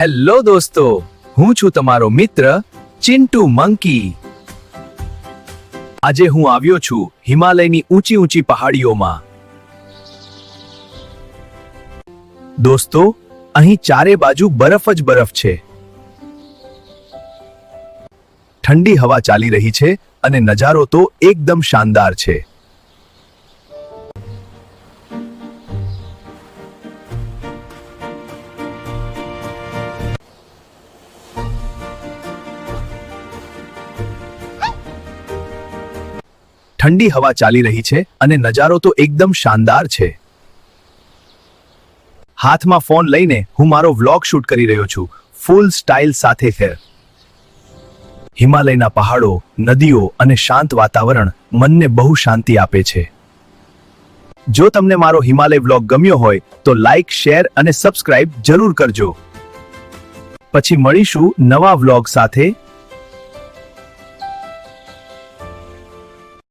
Hello દોસ્તો, હું છું તમારો મિત્ર ચિન્ટુ મંકી. આજે હું આવ્યો છું હિમાલયની ઊંચી ઊંચી પહાડીઓમાં. દોસ્તો, અહીં ચારે બાજુ બરફ જ બરફ છે. ઠંડી હવા ચાલી રહી છે અને નજારો તો એકદમ શાનદાર છે. ઠંડી હવા ચાલી રહી છે અને નજારો તો એકદમ શાનદાર છે. હાથમાં ફોન લઈને હું મારો વ્લોગ શૂટ કરી રહ્યો છું, ફૂલ સ્ટાઇલ સાથે છે. હિમાલયના પહાડો, નદીઓ અને શાંત વાતાવરણ મનને બહુ શાંતિ આપે છે. જો તમને મારો હિમાલય વ્લોગ ગમ્યો હોય તો લાઈક, શેર અને સબસ્ક્રાઇબ જરૂર કરજો. પછી મળીશું નવા વ્લોગ સાથે.